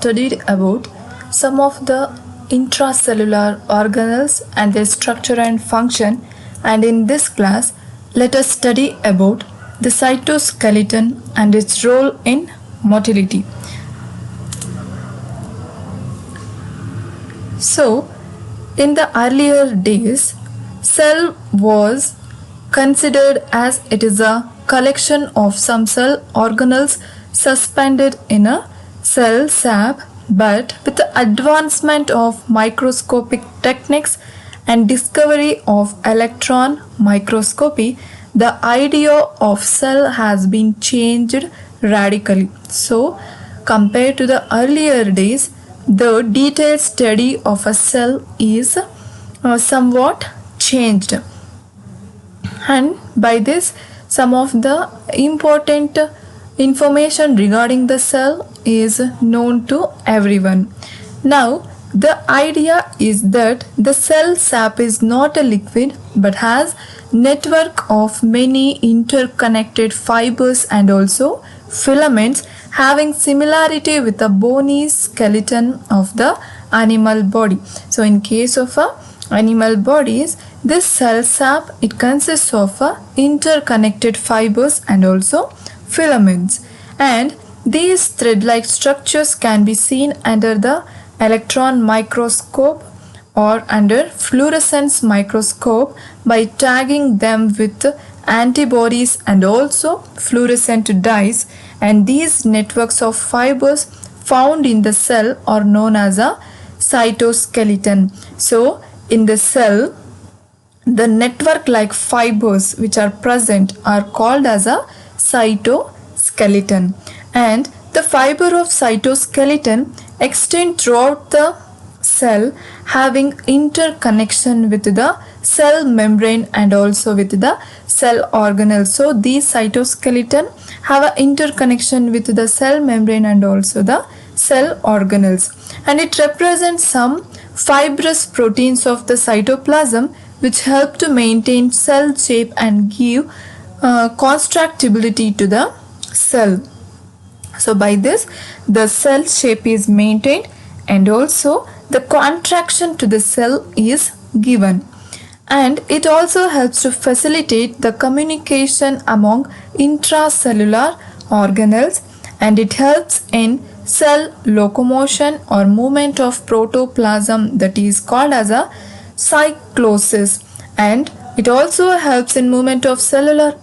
studied about some of the intracellular organelles and their structure and function, and in this class let us study about the cytoskeleton and its role in motility. So, in the earlier days, cell was considered as it is a collection of some cell organelles suspended in a cell sap, but with the advancement of microscopic techniques and discovery of electron microscopy, the idea of cell has been changed radically. So, compared to the earlier days, the detailed study of a cell is somewhat changed, and by this some of the important information regarding the cell is known to everyone. Now the idea is that the cell sap is not a liquid but has network of many interconnected fibers and also filaments having similarity with the bony skeleton of the animal body. So in case of animal bodies, this cell sap, it consists of interconnected fibers and also filaments, and these thread-like structures can be seen under the electron microscope or under fluorescence microscope by tagging them with antibodies and also fluorescent dyes, and these networks of fibers found in the cell are known as a cytoskeleton. So in the cell, the network like fibers which are present are called as a cytoskeleton, and the fiber of cytoskeleton extend throughout the cell having interconnection with the cell membrane and also with the cell organelle. So these cytoskeleton have an interconnection with the cell membrane and also the cell organelles, and it represents some fibrous proteins of the cytoplasm which help to maintain cell shape and give constructibility to the cell. So by this the cell shape is maintained and also the contraction to the cell is given, and it also helps to facilitate the communication among intracellular organelles, and it helps in cell locomotion or movement of protoplasm, that is called as a cyclosis, and it also helps in movement of cellular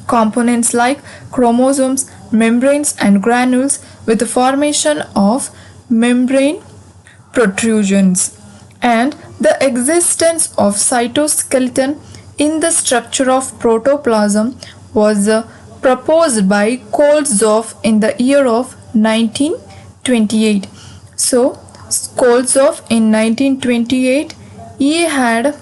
components like chromosomes, membranes and granules with the formation of membrane protrusions. And the existence of cytoskeleton in the structure of protoplasm was proposed by Kolzov in the year of 1928. So Kolzov in 1928, he had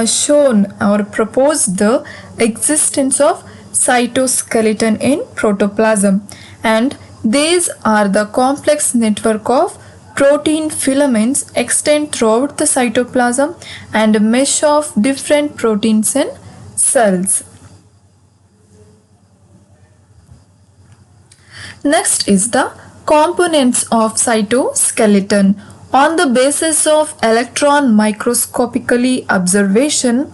shown or proposed the existence of cytoskeleton in protoplasm, and these are the complex network of protein filaments extend throughout the cytoplasm and a mesh of different proteins in cells. Next is the components of cytoskeleton. On the basis of electron microscopically observation,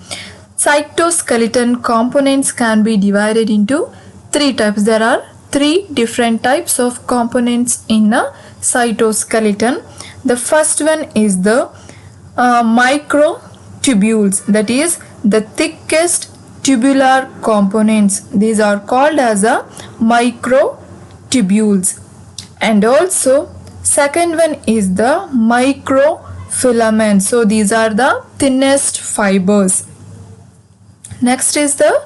cytoskeleton components can be divided into three types. There are three different types of components in a cytoskeleton. The first one is the microtubules, that is the thickest tubular components. These are called as a microtubules. And also second one is the microfilaments. So these are the thinnest fibers. Next is the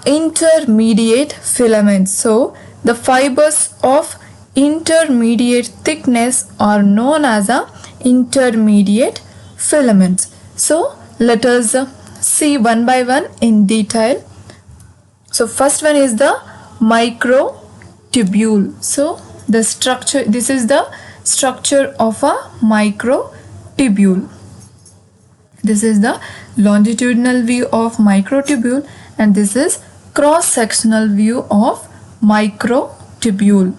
intermediate filaments. So the fibers of intermediate thickness are known as a intermediate filaments. So let us see one by one in detail. So first one is the microtubule. So the structure, this is the structure of a microtubule. This is the longitudinal view of microtubule, and this is cross-sectional view of microtubule.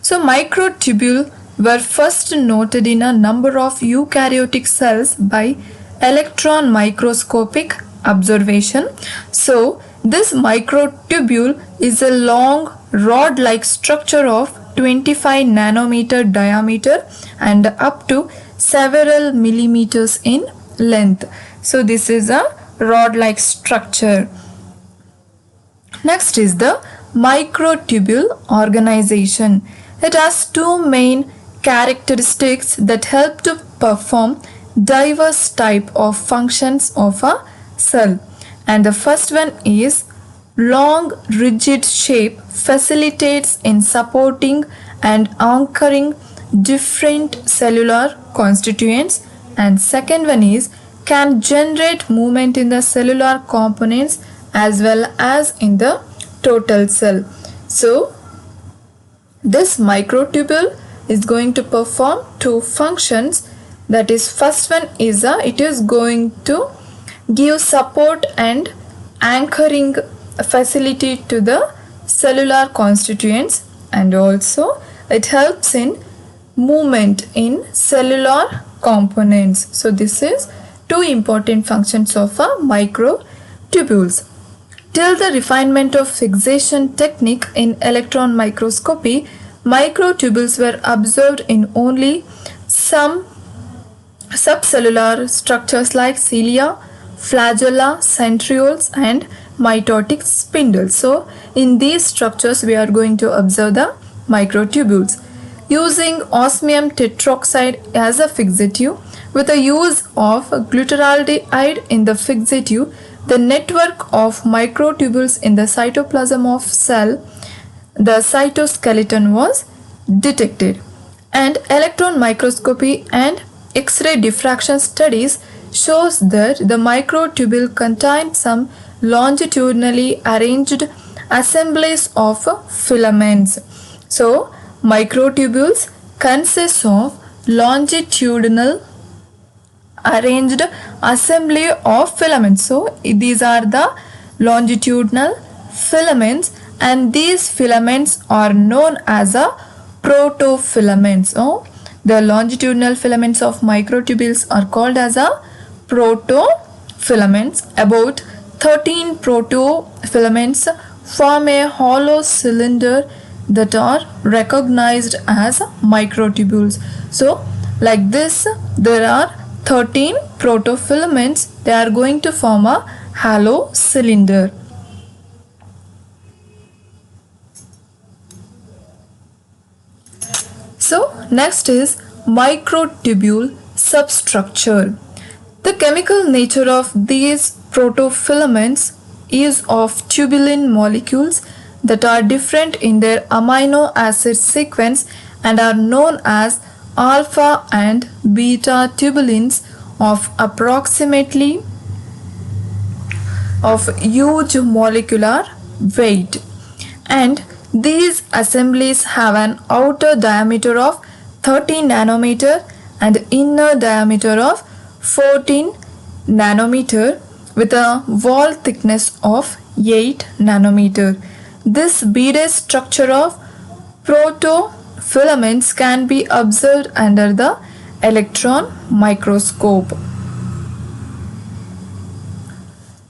So microtubule were first noted in a number of eukaryotic cells by electron microscopic observation. So this microtubule is a long rod-like structure of 25 nanometer diameter and up to several millimeters in length. So this is a rod-like structure. Next is the microtubule organization. It has two main characteristics that help to perform diverse type of functions of a cell. And the first one is long rigid shape facilitates in supporting and anchoring different cellular constituents, and second one is can generate movement in the cellular components as well as in the total cell. So this microtubule is going to perform two functions. That is, first one is it is going to give support and anchoring facility to the cellular constituents, and also it helps in movement in cellular components. So this is two important functions of a microtubules. Till the refinement of fixation technique in electron microscopy, microtubules were observed in only some subcellular structures like cilia, flagella, centrioles and mitotic spindles. So in these structures we are going to observe the microtubules. Using osmium tetroxide as a fixative with the use of glutaraldehyde in the fixative, the network of microtubules in the cytoplasm of cell, the cytoskeleton, was detected. And electron microscopy and X-ray diffraction studies shows that the microtubule contains some longitudinally arranged assemblies of filaments. So microtubules consist of longitudinal arranged assembly of filaments. So these are the longitudinal filaments, and these filaments are known as a protofilaments. So the longitudinal filaments of microtubules are called as a protofilaments. About 13 protofilaments form a hollow cylinder that are recognized as microtubules. So like this, there are 13 protofilaments. They are going to form a hollow cylinder. So next is microtubule substructure. The chemical nature of these protofilaments is of tubulin molecules that are different in their amino acid sequence and are known as alpha and beta tubulins of approximately of huge molecular weight, and these assemblies have an outer diameter of 30 nanometer and inner diameter of 14 nanometer with a wall thickness of 8 nanometer. This beaded structure of protofilaments can be observed under the electron microscope.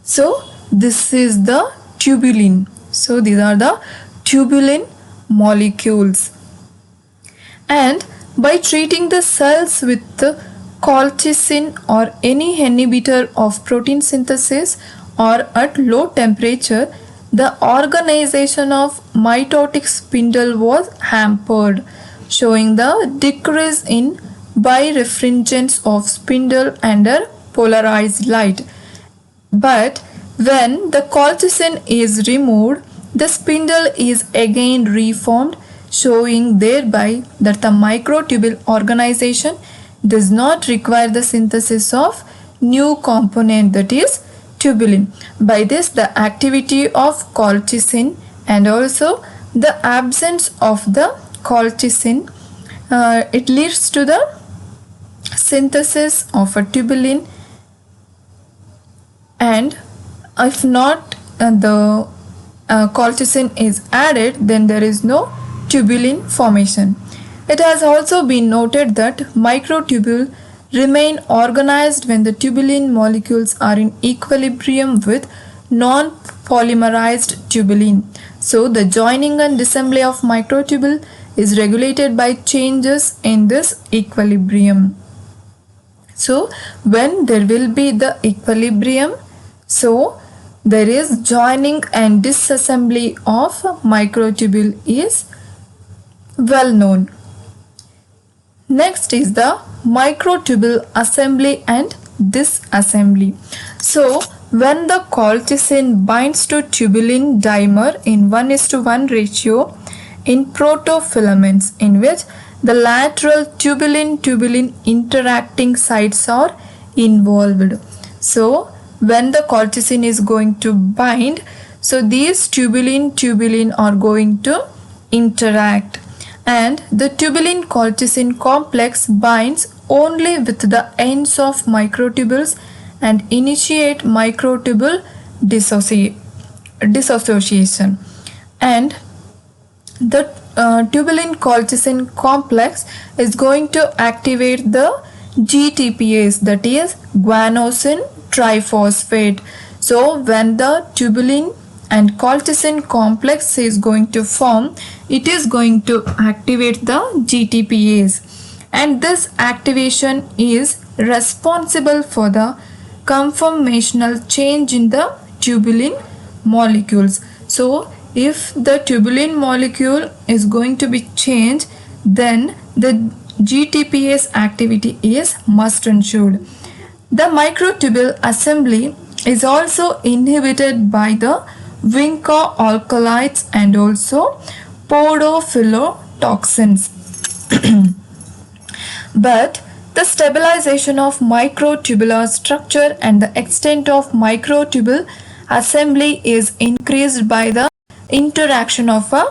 So this is the tubulin. So these are the tubulin molecules. And by treating the cells with colchicine or any inhibitor of protein synthesis or at low temperature, the organization of mitotic spindle was hampered, showing the decrease in birefringence of spindle under polarized light. But when the colchicine is removed, the spindle is again reformed, showing thereby that the microtubule organization does not require the synthesis of new component, that is tubulin. By this, the activity of colchicine and also the absence of the colchicine, it leads to the synthesis of a tubulin, and if not the colchicine is added, then there is no tubulin formation. It has also been noted that microtubules remain organized when the tubulin molecules are in equilibrium with non-polymerized tubulin. So the joining and disassembly of microtubule is regulated by changes in this equilibrium. So when there will be the equilibrium, so there is joining and disassembly of microtubule is well known. Next is the microtubule assembly and disassembly. So when the colchicine binds to tubulin dimer in 1:1 ratio in protofilaments in which the lateral tubulin interacting sites are involved. So when the colchicine is going to bind, so these tubulin are going to interact, and the tubulin colchicine complex binds only with the ends of microtubules and initiate microtubule dissociation, and the tubulin colchicine complex is going to activate the GTPase, that is guanosine triphosphate. So when the tubulin and colchicine complex is going to form, it is going to activate the GTPase, and this activation is responsible for the conformational change in the tubulin molecules. So if the tubulin molecule is going to be changed, then the GTPase activity is must ensured. The microtubule assembly is also inhibited by the vinca alkaloids and also podophyllitoxins. But the stabilization of microtubular structure and the extent of microtubule assembly is increased by the interaction of a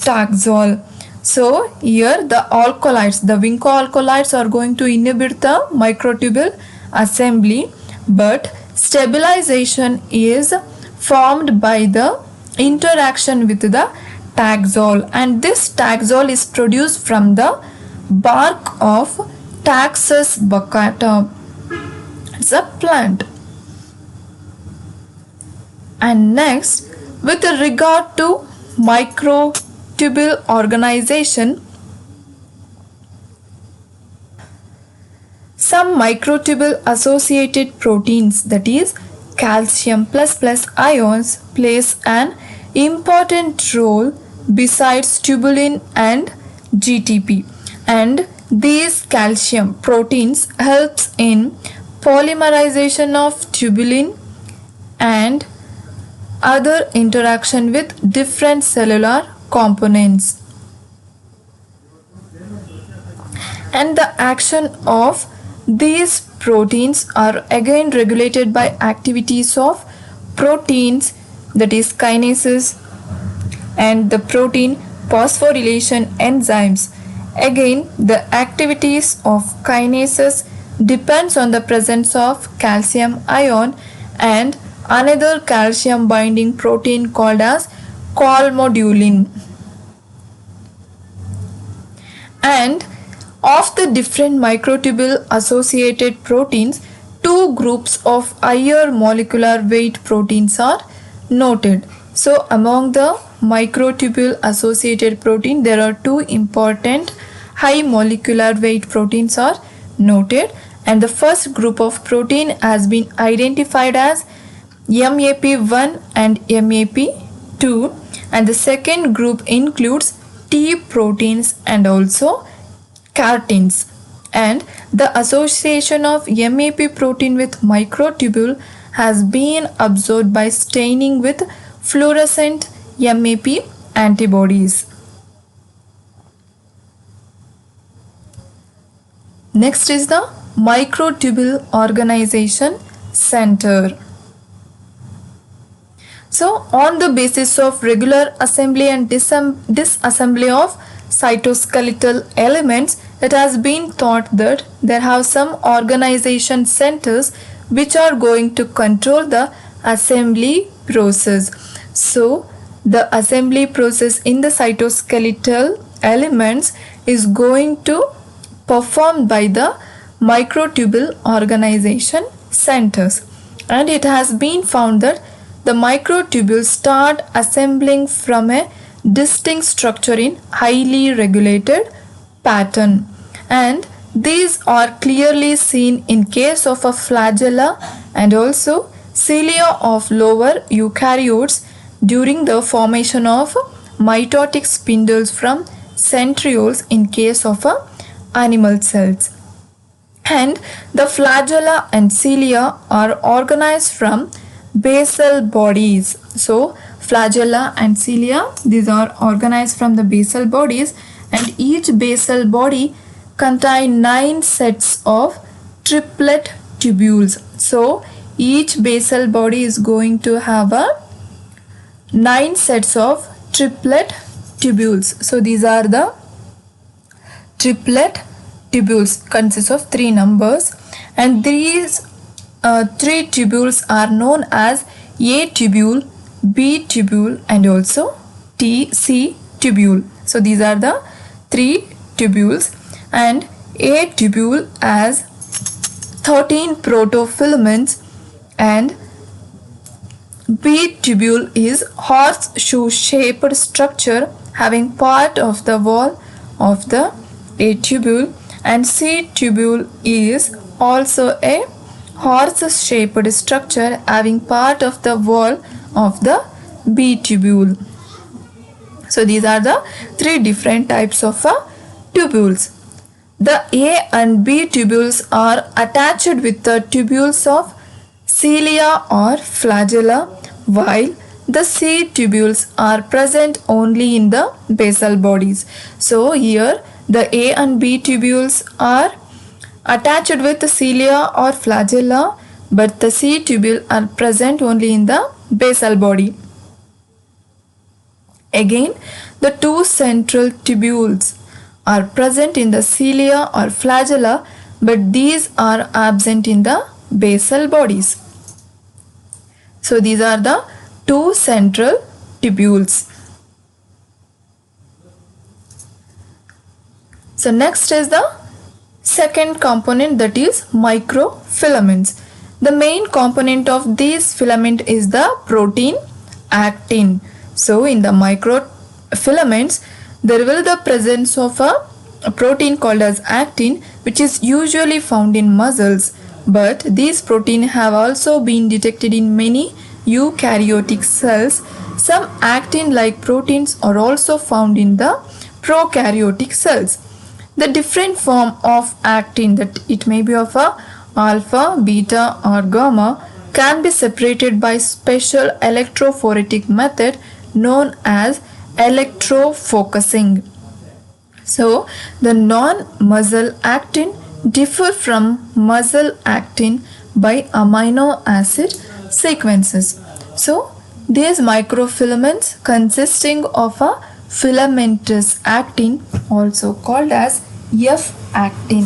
taxol. So here the alkaloids, the vinca alkaloids are going to inhibit the microtubule assembly, but stabilization is formed by the interaction with the taxol, and this taxol is produced from the bark of Taxus baccata. It's a plant. And next, with regard to microtubule organization, some microtubule associated proteins, that is calcium plus ions, plays an important role besides tubulin and GTP, and these calcium proteins helps in polymerization of tubulin and other interaction with different cellular components, and the action of these proteins are again regulated by activities of proteins, that is kinases, and the protein phosphorylation enzymes. Again, the activities of kinases depends on the presence of calcium ion and another calcium binding protein called as colmodulin. And of the different microtubule associated proteins, two groups of higher molecular weight proteins are noted. So among the microtubule associated protein, there are two important high molecular weight proteins are noted, and the first group of protein has been identified as MAP1 and MAP2, and the second group includes T proteins and also carotins. And the association of MAP protein with microtubule has been observed by staining with fluorescent MAP antibodies. Next is the microtubule organization center. So on the basis of regular assembly and disassembly of cytoskeletal elements, it has been thought that there have some organization centers which are going to control the assembly process. So the assembly process in the cytoskeletal elements is going to performed by the microtubule organization centers, and it has been found that the microtubules start assembling from a distinct structure in highly regulated pattern, and these are clearly seen in case of a flagella and also cilia of lower eukaryotes during the formation of mitotic spindles from centrioles in case of animal cells. And the flagella and cilia are organized from basal bodies. So flagella and cilia, these are organized from the basal bodies, and each basal body contain 9 sets of triplet tubules. So each basal body is going to have a 9 sets of triplet tubules. So these are the triplet tubules, consist of 3 numbers, and these 3 tubules are known as A tubule, B tubule, and also C tubule. So these are the 3 tubules, and A tubule has 13 protofilaments, and B tubule is horseshoe shaped structure having part of the wall of the A tubule, and C tubule is also a horse shaped structure having part of the wall of the B tubule. So these are the 3 different types of tubules. The A and B tubules are attached with the tubules of cilia or flagella, while the C tubules are present only in the basal bodies. So here the A and B tubules are attached with the cilia or flagella, but the C tubule are present only in the basal body. Again, the 2 central tubules are present in the cilia or flagella, but these are absent in the basal bodies. So these are the 2 central tubules. So next is the second component, that is microfilaments. The main component of this filament is the protein actin. So in the microfilaments there will be the presence of a protein called as actin, which is usually found in muscles, but these protein have also been detected in many eukaryotic cells. Some actin like proteins are also found in the prokaryotic cells. The different form of actin, that it may be of a alpha, beta or gamma, can be separated by special electrophoretic method known as electrofocusing. So the non-muscle actin differ from muscle actin by amino acid sequences. So these microfilaments consisting of a filamentous actin, also called as F-actin.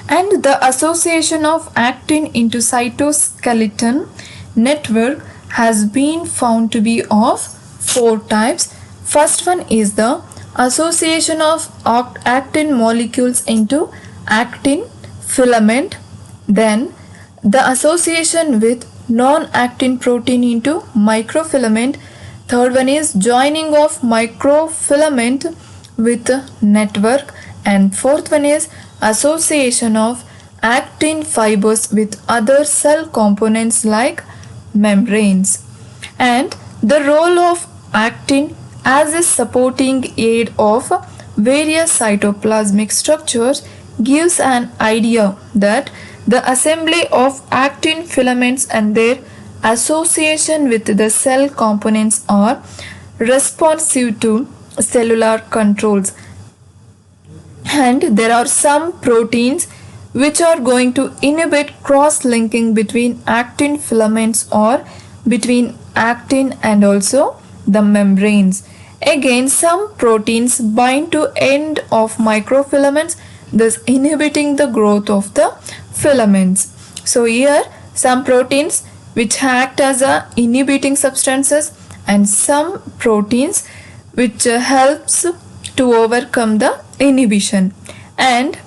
And the association of actin into cytoskeleton network has been found to be of 4 types. First one is the association of actin molecules into actin filament, then the association with non-actin protein into microfilament. Third one is joining of microfilament with network, and fourth one is association of actin fibers with other cell components like membranes. And the role of actin as a supporting aid of various cytoplasmic structures gives an idea that the assembly of actin filaments and their association with the cell components are responsive to cellular controls, and there are some proteins which are going to inhibit cross-linking between actin filaments or between actin and also the membranes. Again, some proteins bind to end of microfilaments, thus inhibiting the growth of the filaments. So here some proteins which act as a inhibiting substances, and some proteins which helps to overcome the inhibition, and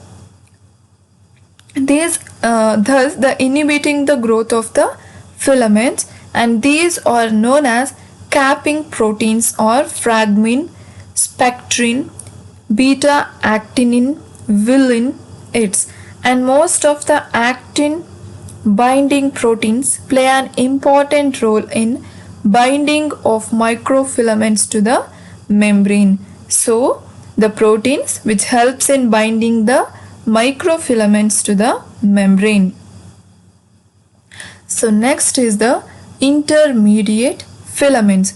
these thus the inhibiting the growth of the filaments, and these are known as capping proteins or fragmin, spectrin, beta actinin, vilin, its, and most of the actin binding proteins play an important role in binding of microfilaments to the membrane. So the proteins which helps in binding the microfilaments to the membrane. So next is the intermediate filaments.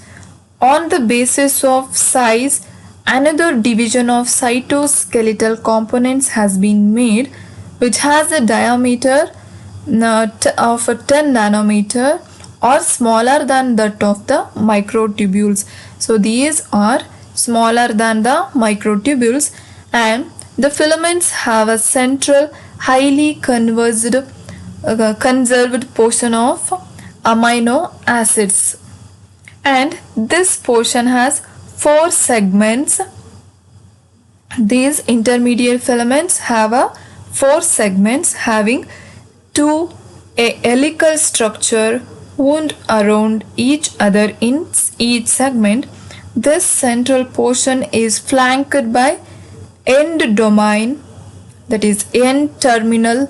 On the basis of size, another division of cytoskeletal components has been made, which has a diameter of 10 nanometer or smaller than that of the microtubules. So these are smaller than the microtubules, and the filaments have a central highly conserved portion of amino acids, and this portion has 4 segments. These intermediate filaments have a 4 segments having 2 a helical structure wound around each other in each segment. This central portion is flanked by end domain, that is N-terminal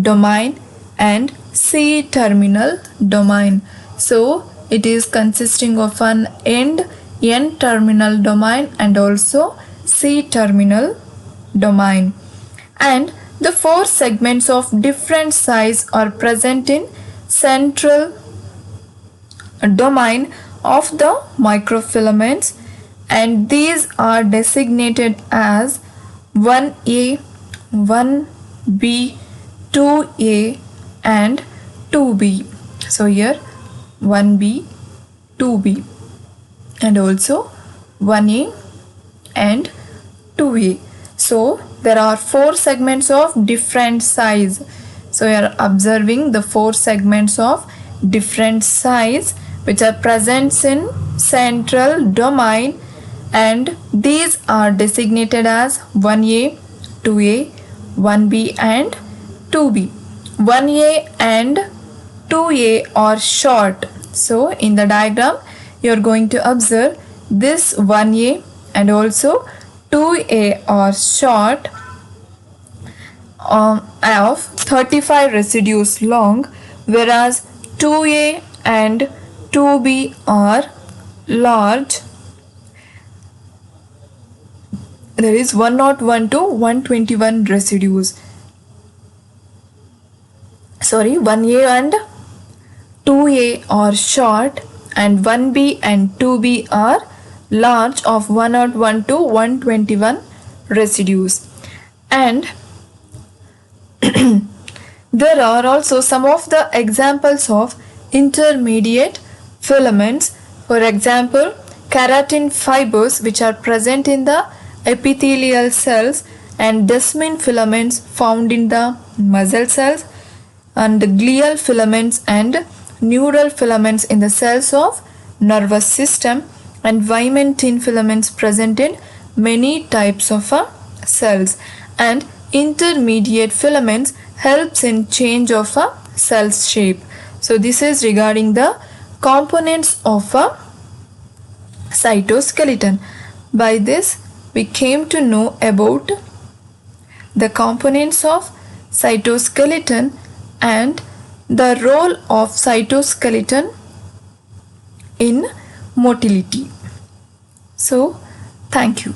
domain and C-terminal domain. So it is consisting of an N-terminal domain and also C-terminal domain. And the 4 segments of different size are present in central domain of the microfilaments, and these are designated as 1A, 1B, 2A and 2B. So here 1B, 2B and also 1A and 2A. So there are 4 segments of different size. So you are observing the 4 segments of different size which are present in central domain, and these are designated as 1A, 2A, 1B and 2B. 1A and 2A are short. So in the diagram you are going to observe this 1A and also 2A are short of 35 residues long, whereas 2A and 2B are large. There is 101 to 121 residues. 1A and 2A are short and 1B and 2B are large of 101 to 121 residues. And there are also some of the examples of intermediate filaments. For example, keratin fibers which are present in the epithelial cells, and desmin filaments found in the muscle cells, and glial filaments and neural filaments in the cells of nervous system, and vimentin filaments present in many types of cells. And intermediate filaments helps in change of a cell's shape. So this is regarding the components of a cytoskeleton. By this we came to know about the components of cytoskeleton and the role of cytoskeleton in motility. So thank you.